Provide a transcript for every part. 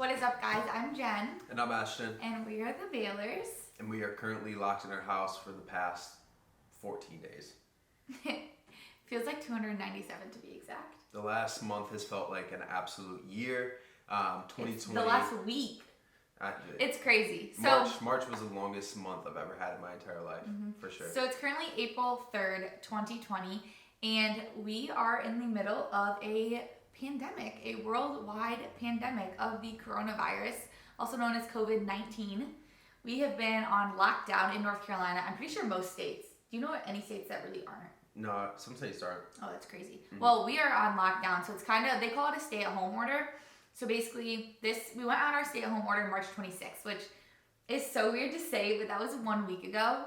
What is up, guys? I'm Jen. And I'm Ashton. And we are the Baylors. And we are currently locked in our house for the past 14 days. Feels like 297 to be exact. The last month has felt like an absolute year. 2020. It's the last week. It's crazy. March was the longest month I've ever had in my entire life, for sure. So it's currently April 3rd, 2020, and we are in the middle of a pandemic, a worldwide pandemic of the coronavirus, also known as COVID-19. We have been on lockdown in North Carolina. I'm pretty sure most states. Do you know any states that really aren't? No, some states aren't. Oh, that's crazy. Well, we are on lockdown, so it's kind of, they call it a stay-at-home order. So basically, we went on our stay-at-home order March 26th, which is so weird to say, but that was 1 week ago.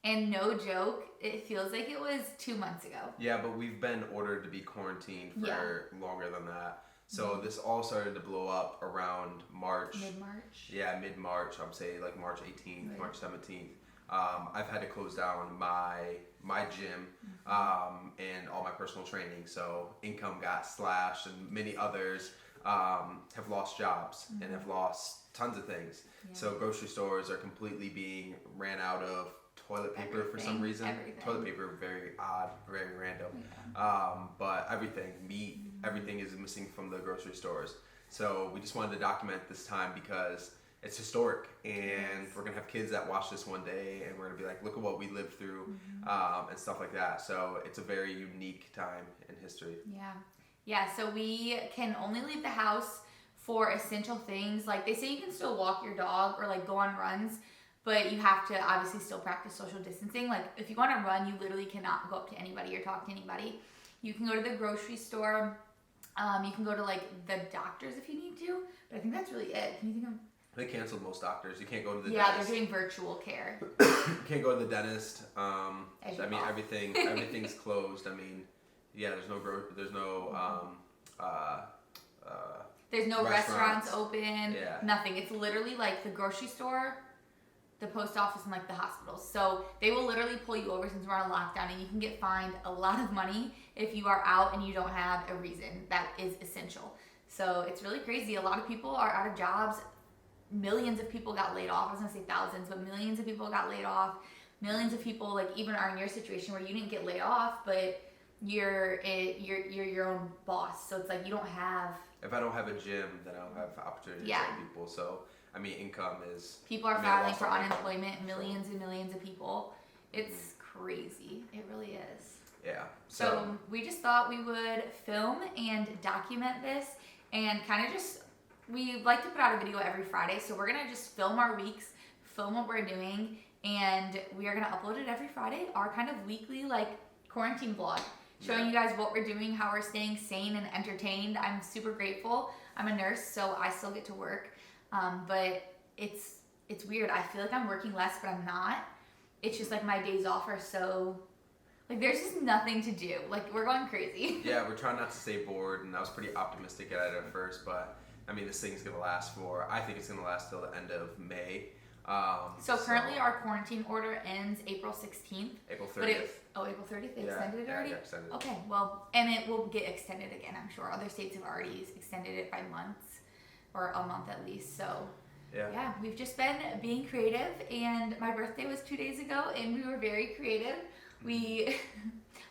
And no joke, it feels like it was 2 months ago. Yeah, but we've been ordered to be quarantined for longer than that. So this all started to blow up around March. Mid-March? Yeah, mid-March. I'm saying like March 18th, right. March 17th. I've had to close down my gym and all my personal training. So income got slashed, and many others have lost jobs and have lost tons of things. Yeah. So grocery stores are completely being ran out of toilet paper for some reason. Toilet paper, very odd, very random. Yeah. But everything, meat, everything is missing from the grocery stores. So we just wanted to document this time because it's historic, and we're gonna have kids that watch this one day, and we're gonna be like, look at what we lived through, and stuff like that. So it's a very unique time in history. Yeah, so we can only leave the house for essential things. Like, they say you can still walk your dog or like go on runs, but you have to obviously still practice social distancing. Like, if you want to run, you literally cannot go up to anybody or talk to anybody. You can go to the grocery store. You can go to like the doctors if you need to, but I think that's really it. Can you think of? They canceled most doctors. You can't go to the dentist. dentist. They're doing virtual care. You can't go to the dentist. I mean, everything's closed. I mean, yeah, there's no restaurants open. Yeah. Nothing. It's literally like the grocery store, the post office, and like the hospitals. So they will literally pull you over since we're on lockdown, and you can get fined a lot of money if you are out and you don't have a reason that is essential. So it's really crazy. A lot of people are out of jobs. Millions of people got laid off. I was gonna say thousands, but millions of people got laid off. Millions of people like even are in your situation where you didn't get laid off, but you're your own boss. So it's like you don't have. If I don't have a gym, then I don't have opportunity to train people. So I mean, income is. People are filing for unemployment. Millions and millions of people. It's crazy. It really is. Yeah. So we just thought we would film and document this, and kind of just. We like to put out a video every Friday, so we're going to just film our weeks, film what we're doing, and we are going to upload it every Friday, our kind of weekly like quarantine vlog, showing you guys what we're doing, how we're staying sane and entertained. I'm super grateful. I'm a nurse, so I still get to work, but it's weird. I feel like I'm working less, but I'm not. It's just like my days off are so... Like, there's just nothing to do. Like, we're going crazy. Yeah, we're trying not to stay bored, and I was pretty optimistic at it at first, but... I mean, this thing's going to last I think it's going to last till the end of May. So currently our quarantine order ends April 16th. April 30th. April 30th? They extended it already? Yeah, extended. Okay, well, and it will get extended again, I'm sure. Other states have already extended it by months, or a month at least. So, yeah, we've just been being creative, and my birthday was 2 days ago, and we were very creative. We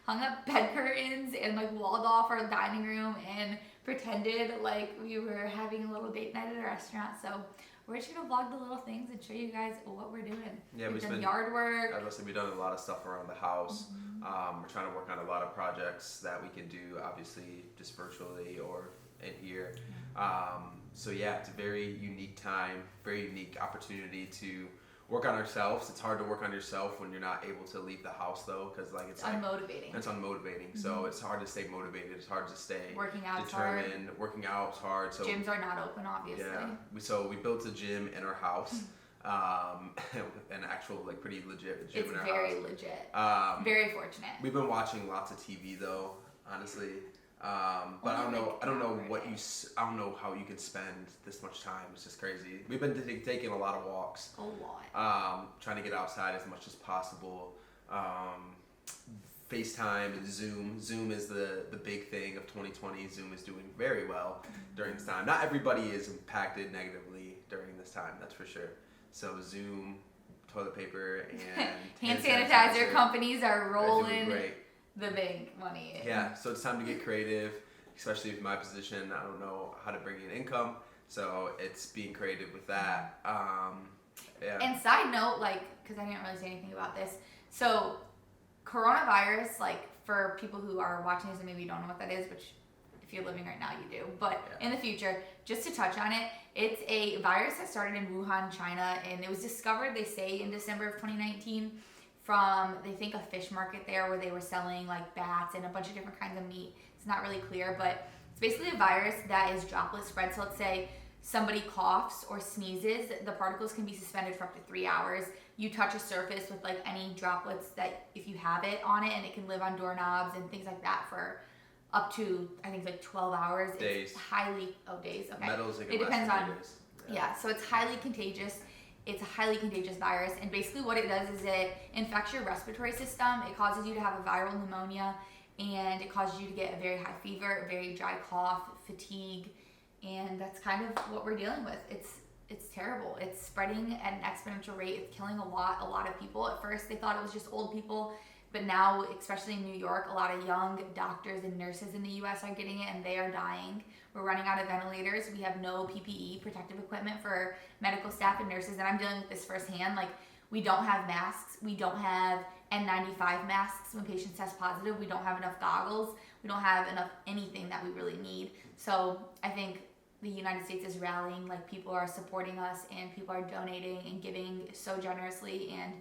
hung up bed curtains and like walled off our dining room and pretended like we were having a little date night at a restaurant. So we're just gonna vlog the little things and show you guys what we're doing. Yeah, we've done yard work. We've done a lot of stuff around the house. We're trying to work on a lot of projects that we can do, obviously, just virtually or in here. So yeah, it's a very unique time, very unique opportunity to work on ourselves. It's hard to work on yourself when you're not able to leave the house, though, because like it's unmotivating. It's unmotivating. So it's hard to stay motivated. It's hard to stay working out determined. Hard. Working out is hard. So gyms are not open, obviously. Yeah. We built a gym in our house, an actual like pretty legit gym in our house. It's very legit. Very fortunate. We've been watching lots of TV though, honestly. But I don't know how you can spend this much time. It's just crazy. We've been taking a lot of walks. A lot. Trying to get outside as much as possible. FaceTime and Zoom. Zoom is the big thing of 2020. Zoom is doing very well during this time. Not everybody is impacted negatively during this time, that's for sure. So Zoom, toilet paper, and hand sanitizer companies are doing rolling great. the big money in. Yeah, so it's time to get creative, especially with my position. I don't know how to bring in income, so it's being creative with that. Yeah. And side note, like, because I didn't really say anything about this, so coronavirus, like, for people who are watching this and maybe don't know what that is, which if you're living right now you do, but in the future, just to touch on it, it's a virus that started in Wuhan, China, and it was discovered, they say, in December of 2019 from, they think, a fish market there where they were selling like bats and a bunch of different kinds of meat. It's not really clear, but it's basically a virus that is droplet spread. So let's say somebody coughs or sneezes, the particles can be suspended for up to 3 hours. You touch a surface with like any droplets that, if you have it on it, and it can live on doorknobs and things like that for up to, I think, like 12 hours. Days. It's highly, days, okay. Metals, It depends on, days. yeah, so it's highly contagious. It's a highly contagious virus, and basically what it does is it infects your respiratory system. It causes you to have a viral pneumonia, and it causes you to get a very high fever, a very dry cough, fatigue, and that's kind of what we're dealing with. It's terrible. It's spreading at an exponential rate. It's killing a lot of people. At first, they thought it was just old people, but now, especially in New York, a lot of young doctors and nurses in the U.S. are getting it, and they are dying. We're running out of ventilators. We have no PPE, protective equipment for medical staff and nurses, and I'm dealing with this firsthand. Like, we don't have masks. We don't have N95 masks when patients test positive. We don't have enough goggles. We don't have enough anything that we really need. So I think the United States is rallying. Like, people are supporting us, and people are donating and giving so generously, and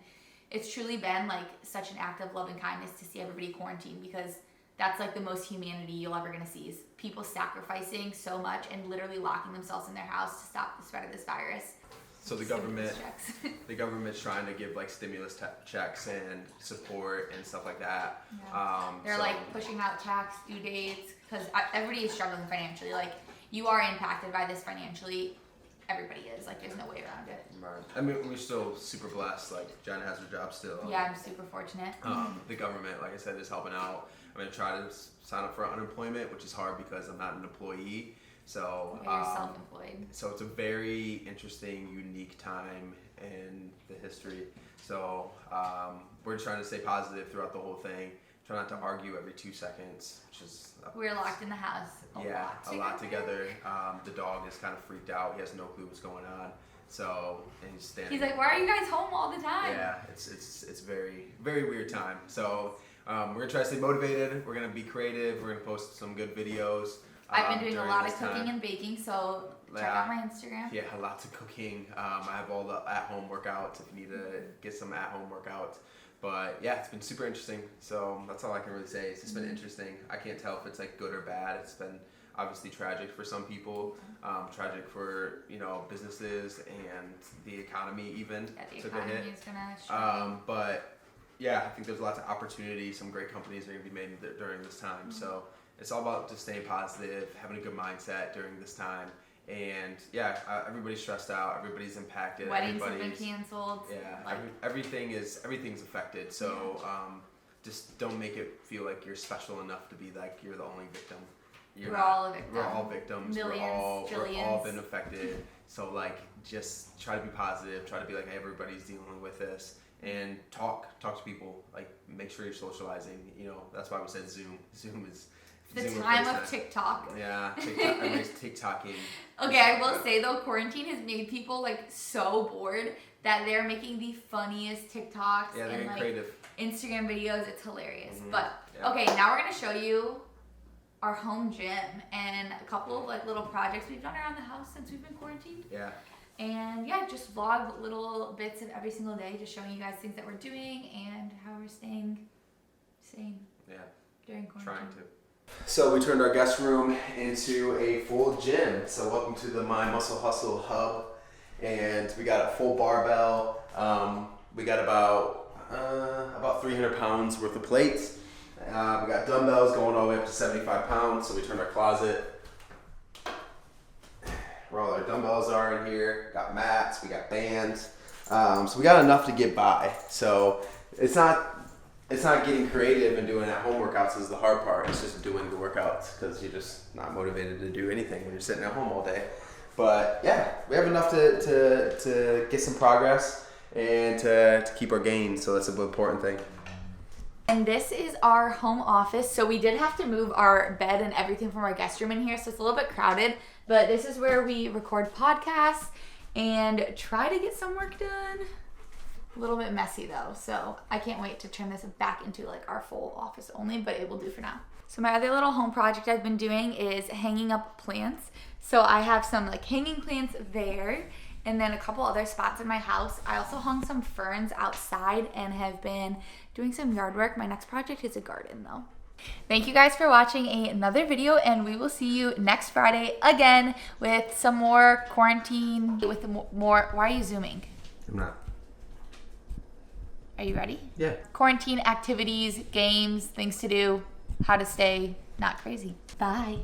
it's truly been like such an act of love and kindness to see everybody quarantined, because that's like the most humanity you're ever gonna see, is people sacrificing so much and literally locking themselves in their house to stop the spread of this virus. So the government's trying to give like stimulus checks and support and stuff like that. Yeah. They're like pushing out tax due dates, because everybody is struggling financially. Like, you are impacted by this financially. Everybody is. Like, there's no way around it. Right. I mean, we're still super blessed. Like, Jen has her job still. Yeah, I'm super fortunate. The government, like I said, is helping out. I'm gonna try to sign up for unemployment, which is hard because I'm not an employee. So You're self-employed. So it's a very interesting, unique time in the history. So we're trying to stay positive throughout the whole thing. Try not to argue every 2 seconds, which is We're locked in the house a lot together. The dog is kind of freaked out. He has no clue what's going on. So, and he's standing. He's like, "Why are you guys home all the time?" Yeah, it's very, very weird time. So we're gonna try to stay motivated. We're gonna be creative. We're gonna post some good videos. I've been doing a lot of cooking and baking, so check out my Instagram. Yeah, lots of cooking. I have all the at-home workouts if you need to get some at-home workouts. But yeah, it's been super interesting. So that's all I can really say. It's just been interesting. I can't tell if it's like good or bad. It's been obviously tragic for some people, tragic for businesses and the economy even took a hit. But yeah, I think there's lots of opportunity. Some great companies are going to be made during this time. So it's all about just staying positive, having a good mindset during this time. And yeah, everybody's stressed out. Everybody's impacted. Weddings have been canceled. Yeah, everything's affected. So just don't make it feel like you're special enough to be like you're the only victim. We're all a victim. We're all victims. Millions, we're all been affected. So like, just try to be positive. Try to be like, hey, everybody's dealing with this, and talk to people. Like, make sure you're socializing. That's why we said Zoom. Zoom is the time of TikTok. Yeah, TikTok. Everybody's TikToking. Okay, I will say though, quarantine has made people like so bored that they're making the funniest TikToks and like creative Instagram videos. It's hilarious. But okay, now we're gonna show you our home gym and a couple of like little projects we've done around the house since we've been quarantined. Yeah. And yeah, just vlog little bits of every single day, just showing you guys things that we're doing and how we're staying sane. Yeah. During quarantine. Trying to. So we turned our guest room into a full gym. So welcome to the My Muscle Hustle Hub, and we got a full barbell. We got about 300 pounds worth of plates. We got dumbbells going all the way up to 75 pounds. So we turned our closet where all our dumbbells are in here. Got mats. We got bands. So we got enough to get by. So it's not it's not getting creative and doing at-home workouts is the hard part. It's just doing the workouts because you're just not motivated to do anything when you're sitting at home all day. But yeah, we have enough to get some progress and to keep our gains. So that's an important thing. And this is our home office. So we did have to move our bed and everything from our guest room in here. So it's a little bit crowded, but this is where we record podcasts and try to get some work done. A little bit messy though. So I can't wait to turn this back into like our full office only, but it will do for now. So my other little home project I've been doing is hanging up plants. So I have some like hanging plants there and then a couple other spots in my house. I also hung some ferns outside and have been doing some yard work. My next project is a garden though. Thank you guys for watching another video, and we will see you next Friday again with some more quarantine, with more, why are you zooming? I'm not. Are you ready? Yeah. Quarantine activities, games, things to do, how to stay not crazy. Bye.